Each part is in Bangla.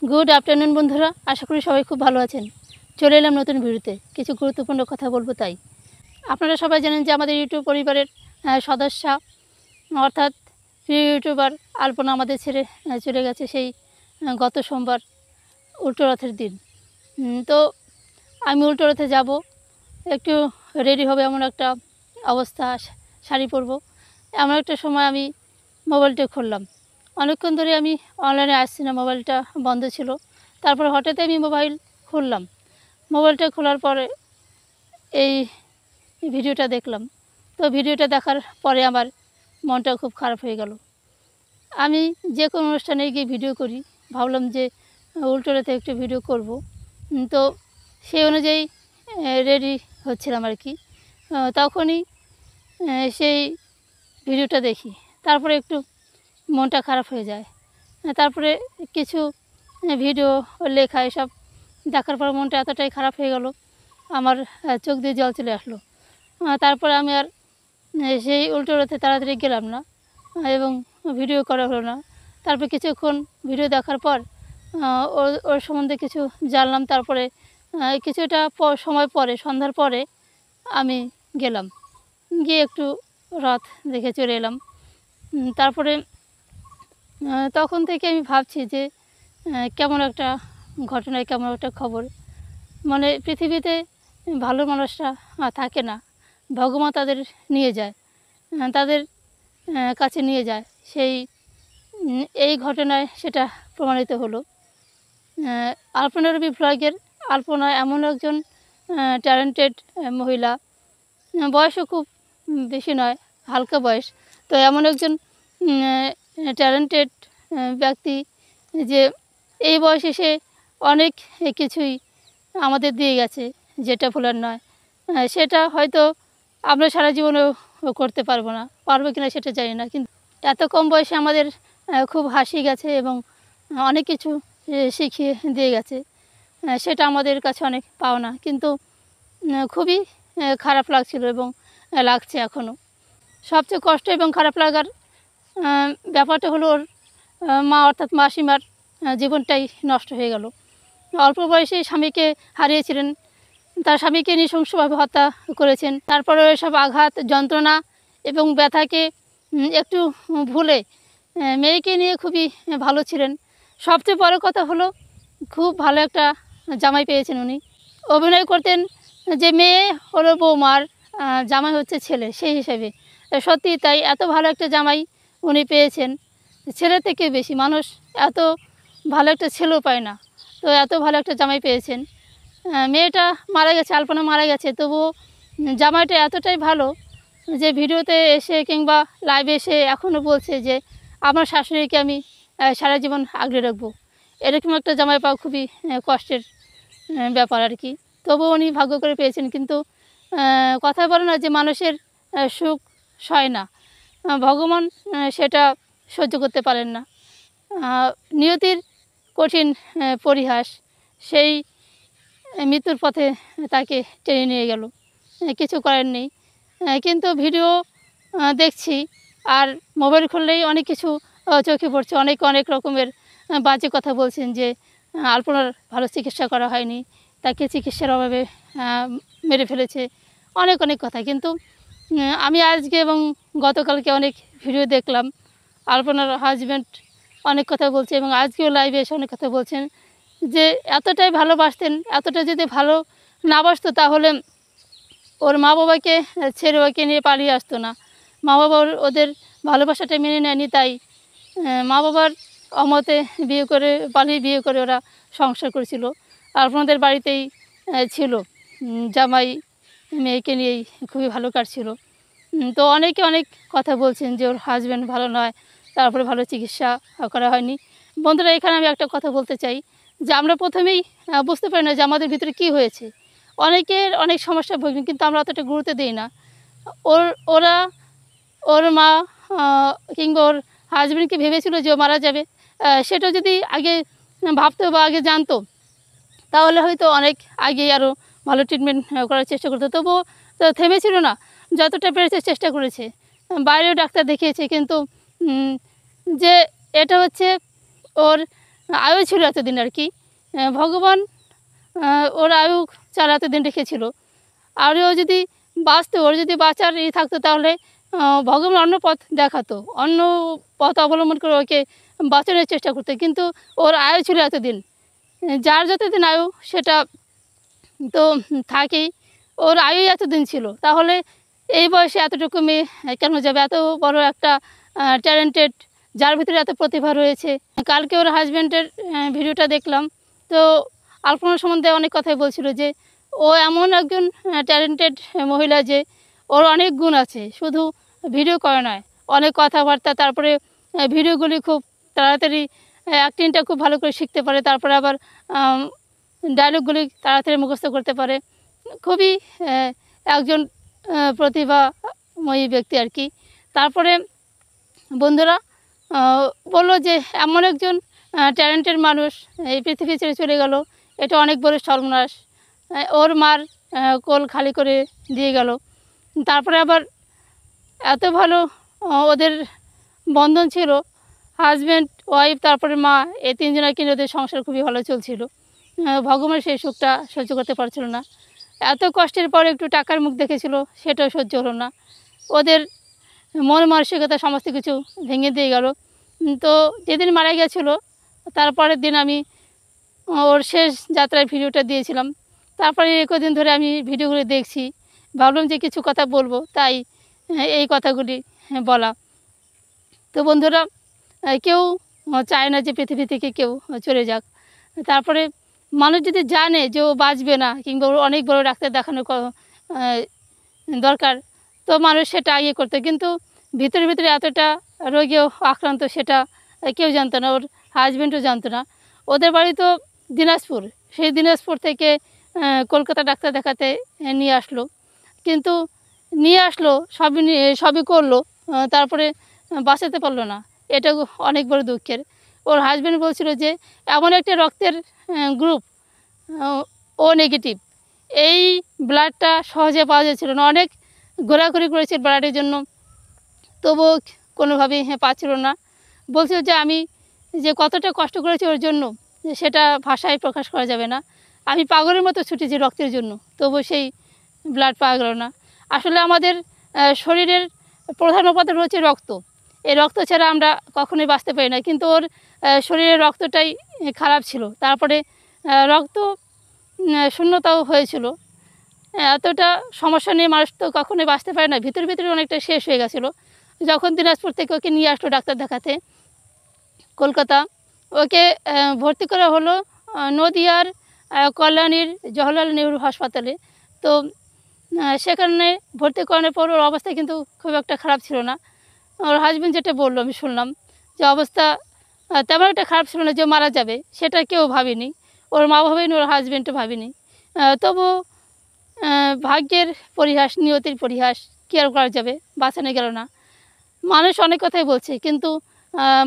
গুড আফটারনুন বন্ধুরা, আশা করি সবাই খুব ভালো আছেন। চলে এলাম নতুন ভিডিওতে, কিছু গুরুত্বপূর্ণ কথা বলবো। তাই আপনারা সবাই জানেন যে আমাদের ইউটিউব পরিবারের সদস্য অর্থাৎ প্রিয় ইউটিউবার আলপনা আমাদের ছেড়ে চলে গেছে সেই গত সোমবার উল্টো রথের দিন। তো আমি উল্টো রথে যাব, একটু রেডি হবে এমন একটা অবস্থা, শাড়ি পরবো এমন একটা সময় আমি মোবাইলটা খুললাম। অনেকক্ষণ ধরে আমি অনলাইনে আসছি না, মোবাইলটা বন্ধ ছিল। তারপর হঠাৎ আমি মোবাইল খুললাম। মোবাইলটা খোলার পরে এই ভিডিওটা দেখলাম। তো ভিডিওটা দেখার পরে আমার মনটা খুব খারাপ হয়ে গেল। আমি যে কোনো অনুষ্ঠানে গিয়ে ভিডিও করি, ভাবলাম যে উল্টো রথে একটু ভিডিও করব। তো সেই অনুযায়ী রেডি হচ্ছিলাম আর কি। তখনই সেই ভিডিওটা দেখি, তারপরে একটু মনটা খারাপ হয়ে যায়। তারপরে কিছু ভিডিও লেখা এসব দেখার পর মনটা এতটাই খারাপ হয়ে গেল, আমার চোখ দিয়ে জল চলে আসলো। তারপরে আমি আর সেই উল্টো রথে তাড়াতাড়ি গেলাম না এবং ভিডিও করা হলো না। তারপর কিছুক্ষণ ভিডিও দেখার পর ওর সম্বন্ধে কিছু জানলাম। তারপরে কিছুটা সময় পরে, সন্ধ্যার পরে আমি গেলাম, গিয়ে একটু রথ দেখে চলে এলাম। তারপরে তখন থেকে আমি ভাবছি যে কেমন একটা ঘটনায়, কেমন একটা খবর। মানে পৃথিবীতে ভালো মানুষরা থাকে না, ভগবান তাদের নিয়ে যায়, তাদের কাছে নিয়ে যায়। এই ঘটনায় সেটা প্রমাণিত হলো। আলপনা রবি ব্লগের আলপনা এমন একজন ট্যালেন্টেড মহিলা, বয়সও খুব বেশি নয়, হালকা বয়স। তো এমন একজন ট্যালেন্টেড ব্যক্তি যে এই বয়সে সে অনেক কিছুই আমাদের দিয়ে গেছে, যেটা ভোলার নয়। সেটা হয়তো আমরা সারা জীবনেও করতে পারবো না, পারবো কিনা সেটা জানি না, কিন্তু এত কম বয়সে আমাদের খুব হাসি গেছে এবং অনেক কিছু শিখিয়ে দিয়ে গেছে। সেটা আমাদের কাছে অনেক পাওনা, কিন্তু খুবই খারাপ লাগছিল এবং লাগছে এখনও। সবচেয়ে কষ্ট এবং খারাপ লাগার ব্যাপারটা হলো ওর মা অর্থাৎ মাসিমার জীবনটাই নষ্ট হয়ে গেল। অল্প বয়সে স্বামীকে হারিয়েছিলেন, তার স্বামীকে নৃশংসভাবে হত্যা করেছেন। তারপরে এসব আঘাত, যন্ত্রণা এবং ব্যথাকে একটু ভুলে মেয়েকে নিয়ে খুবই ভালো ছিলেন। সবচেয়ে বড় কথা হলো খুব ভালো একটা জামাই পেয়েছেন উনি। অভিনয় করতেন যে মেয়ে হলো বৌমার, জামাই হচ্ছে ছেলে, সেই হিসেবে সত্যি তাই এত ভালো একটা জামাই উনি পেয়েছেন। ছেলে থেকে বেশি মানুষ এত ভালো একটা ছেলেও পায় না, তো এত ভালো একটা জামাই পেয়েছেন। মেয়েটা মারা গেছে, আলপনা মারা গেছে, তবুও জামাইটা এতটাই ভালো যে ভিডিওতে এসে কিংবা লাইভে এসে এখনও বলছে যে আমার শাশুড়িকে আমি সারা জীবন আগলে রাখবো। এরকম একটা জামাই পাওয়া খুবই কষ্টের ব্যাপার আর কি। তবুও উনি ভাগ্য করে পেয়েছেন। কিন্তু কথা বলে না যে মানুষের সুখ সয় না, ভগবান সেটা সহ্য করতে পারেন না। নিয়তির কঠিন পরিহাস, সেই মৃত্যুর পথে তাকে টেনে নিয়ে গেল, কিছু করার নেই। কিন্তু ভিডিও দেখছি আর মোবাইল খুললেই অনেক কিছু চোখে পড়ছে, অনেক রকমের বাজে কথা বলছেন যে আলপনার ভালো চিকিৎসা করা হয়নি, তাকে চিকিৎসার অভাবে মেরে ফেলেছে, অনেক কথা। কিন্তু আমি আজকে এবং গতকালকে অনেক ভিডিও দেখলাম, আলপনার হাজব্যান্ড অনেক কথা বলছে এবং আজকেও লাইভে এসে অনেক কথা বলছেন যে এতটাই ভালোবাসতেন, এতটা যদি ভালো না বাসতো তাহলে ওর মা বাবাকে ছেড়ে ওকে নিয়ে পালিয়ে আসতো না। মা বাবা ওদের ভালোবাসাটা মেনে নেয়নি, তাই মা বাবার অমতে পালিয়ে বিয়ে করে ওরা সংসার করেছিল। আলপনাদের বাড়িতেই ছিল, জামাই মেয়েকে নিয়েই খুবই ভালো কাটছিল। তো অনেকে অনেক কথা বলছেন যে ওর হাজব্যান্ড ভালো নয়, তারপরে ভালো চিকিৎসা করা হয়নি। বন্ধুরা, এখানে আমি একটা কথা বলতে চাই যে আমরা প্রথমেই বুঝতে পারি না যে আমাদের ভিতরে কী হয়েছে। অনেকের অনেক সমস্যা ভোগেন, কিন্তু আমরা অতটা গুরুত্ব দিই না। ওর মা কিংবা ওর হাজব্যান্ডকে ভেবেছিল যে ও মারা যাবে, সেটা যদি আগে ভাবতো বা আগে জানতো তাহলে হয়তো অনেক আগে আরও ভালো ট্রিটমেন্ট করার চেষ্টা করতো। তবুও তো থেমেছিল না, যতটা পেরেছে চেষ্টা করেছে, বাইরেও ডাক্তার দেখিয়েছে। কিন্তু যে এটা হচ্ছে ওর আয়ু ছিল এতদিন আর কি। ভগবান ওর আয়ু 4 এতদিন রেখেছিল। আর ও যদি বাঁচতো, ওর যদি বাঁচার থাকতো তাহলে ভগবান অন্য পথ দেখাতো, অন্য পথ অবলম্বন করে ওকে বাঁচানোর চেষ্টা করতো। কিন্তু ওর আয়ু ছিল এতদিন, যার যতদিন আয়ু সেটা তো থাকেই। ওর আয়ু এতদিন ছিল, তাহলে এই বয়সে এতটুকু মেয়ে কেন যাবে? এত বড় একটা ট্যালেন্টেড, যার ভিতরে এত প্রতিভা রয়েছে। কালকে ওর হাজব্যান্ডের ভিডিওটা দেখলাম, তো আলপনা সম্বন্ধে অনেক কথাই বলছিল যে ও এমন একজন ট্যালেন্টেড মহিলা যে ওর অনেক গুণ আছে, শুধু ভিডিও করে নয়, অনেক কথাবার্তা, তারপরে ভিডিওগুলি খুব তাড়াতাড়ি অ্যাক্টিংটা খুব ভালো করে শিখতে পারে, তারপরে আবার ডায়লগগুলি তাড়াতাড়ি মুখস্থ করতে পারে। খুবই একজন প্রতিভাময়ী ব্যক্তি আর কি। তারপরে বন্ধুরা বললো যে এমন একজন ট্যালেন্টেড মানুষ এই পৃথিবী ছেড়ে চলে গেল, এটা অনেক বড় সর্বনাশ। ওর মার কোল খালি করে দিয়ে গেল। তারপরে আবার এত ভালো ওদের বন্ধন ছিল, হাজব্যান্ড ওয়াইফ তারপরে মা, এই তিনজনের কিনে ওদের সংসার খুবই ভালো চলছিল। ভগবান সেই সুখটা সহ্য করতে পারছিল না। এত কষ্টের পর একটু টাকার মুখ দেখেছিল, সেটাও সহ্য হলো না। ওদের মন মানসিকতা সমস্ত কিছু ভেঙে দিয়ে গেল। তো যেদিন মারা গেছিলো তারপরের দিন আমি ওর শেষ যাত্রার ভিডিওটা দিয়েছিলাম। তারপরে কদিন ধরে আমি ভিডিওগুলি দেখছি, ভাবলাম যে কিছু কথা বলবো, তাই এই কথাগুলি বলা। তো বন্ধুরা, কেউ চায় না যে পৃথিবী থেকে কেউ চলে যাক। তারপরে মানুষ যদি জানে যে ও বাঁচবে না, কিংবা ওর অনেক বড় ডাক্তার দেখানো দরকার, তো মানুষ সেটা আগে করতো। কিন্তু ভিতরে ভিতরে এতটা রোগেও আক্রান্ত সেটা কেউ জানতো না, ওর হাজব্যান্ডও জানতো না। ওদের বাড়ি তো দিনাজপুর, সেই দিনাজপুর থেকে কলকাতা ডাক্তার দেখাতে নিয়ে আসলো। কিন্তু নিয়ে আসলো, সবই করলো, তারপরে বাঁচাতে পারলো না। এটা অনেক বড় দুঃখের। ওর হাজব্যান্ড বলছিল যে এমন একটা রক্তের গ্রুপ ও নেগেটিভ, এই ব্লাডটা সহজে পাওয়া যাচ্ছিল না। অনেক ঘোরাঘুরি করেছে ব্লাডের জন্য, তবুও কোনোভাবেই পাচ্ছিল না। বলছিল যে আমি যে কতটা কষ্ট করেছি ওর জন্য, সেটা ভাষায় প্রকাশ করা যাবে না। আমি পাগলের মতো ছুটেছি রক্তের জন্য, তবু সেই ব্লাড পাওয়া গেল না। আসলে আমাদের শরীরের প্রধান উপাদান হচ্ছে রক্ত। এই রক্ত ছাড়া আমরা কখনোই বাঁচতে পারি না। কিন্তু ওর শরীরের রক্তটাই খারাপ ছিল, তারপরে রক্ত শূন্যতাও হয়েছিল। এতটা সমস্যা নিয়ে মানুষ তো কখনোই বাঁচতে পারে না, ভিতরে ভিতরে অনেকটা শেষ হয়ে গেছিলো। যখন দিনাজপুর থেকে ওকে নিয়ে আসলো ডাক্তার দেখাতে কলকাতা, ওকে ভর্তি করা হলো নদিয়ার কল্যাণীর জওহরলাল নেহরু হাসপাতালে। তো সেখানে ভর্তি করানোর পর ওর অবস্থা কিন্তু খুব একটা খারাপ ছিল না। ওর হাজব্যান্ড যেটা বললো আমি শুনলাম, যে অবস্থা তেমন একটা খারাপ ছিল না যে মারা যাবে, সেটা কেউ ভাবেনি। ওর মা ভাবেনি, ওর হাজব্যান্ডও ভাবেনি। তবু ভাগ্যের পরিহাস, নিয়তির পরিহাস, কী আর করা যাবে, বাঁচানো গেল না। মানুষ অনেক কথাই বলছে, কিন্তু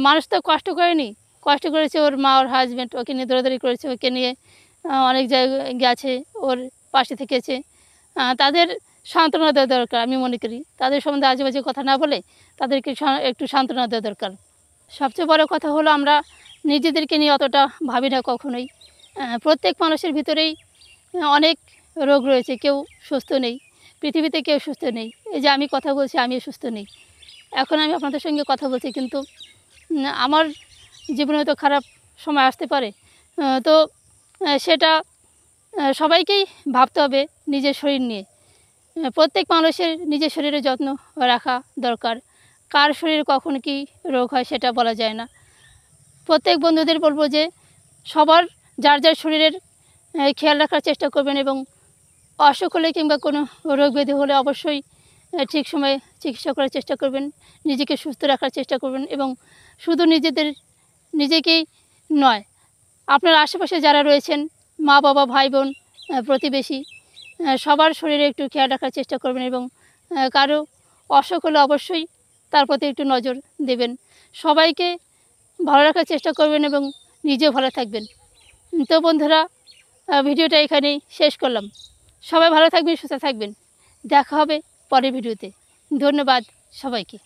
মানুষ তো কষ্ট করেনি, কষ্ট করেছে ওর মা, ওর হাজব্যান্ড ওকে নিয়ে দৌড়াদৌড়ি করেছে, ওকে নিয়ে অনেক জায়গায় গেছে, ওর পাশে থেকেছে। তাদের সান্ত্বনা দেওয়া দরকার, আমি মনে করি। তাদের সম্বন্ধে আজেবাজে কথা না বলে তাদেরকে একটু সান্ত্বনা দেওয়া দরকার। সবচেয়ে বড় কথা হলো আমরা নিজেদেরকে নিয়ে অতটা ভাবি না কখনোই। প্রত্যেক মানুষের ভিতরেই অনেক রোগ রয়েছে, কেউ সুস্থ নেই, পৃথিবীতে কেউ সুস্থ নেই। এই যে আমি কথা বলছি, আমিও সুস্থ নেই। এখন আমি আপনাদের সঙ্গে কথা বলছি, কিন্তু আমার জীবনে তো খারাপ সময় আসতে পারে। তো সেটা সবাইকেই ভাবতে হবে নিজের শরীর নিয়ে। প্রত্যেক মানুষের নিজের শরীরের যত্ন রাখা দরকার। কার শরীরে কখন কী রোগ হয় সেটা বলা যায় না। প্রত্যেক বন্ধুদের বলবো যে সবার যার যার শরীরের খেয়াল রাখার চেষ্টা করবেন, এবং অসুখ হলে কিংবা কোনো রোগ ব্যাধি হলে অবশ্যই ঠিক সময়ে চিকিৎসা করার চেষ্টা করবেন, নিজেকে সুস্থ রাখার চেষ্টা করবেন। এবং শুধু নিজেকেই নয়, আপনার আশেপাশে যারা রয়েছেন, মা বাবা, ভাই বোন, প্রতিবেশী, সবার শরীরে একটু খেয়াল রাখার চেষ্টা করবেন। এবং কারো অসুখ হলে অবশ্যই তার প্রতি একটু নজর দেবেন। সবাইকে ভালো রাখার চেষ্টা করবেন এবং নিজেও ভালো থাকবেন। তো বন্ধুরা, ভিডিওটা এখানেই শেষ করলাম। সবাই ভালো থাকবেন, সুস্থ থাকবেন। দেখা হবে পরের ভিডিওতে। ধন্যবাদ সবাইকে।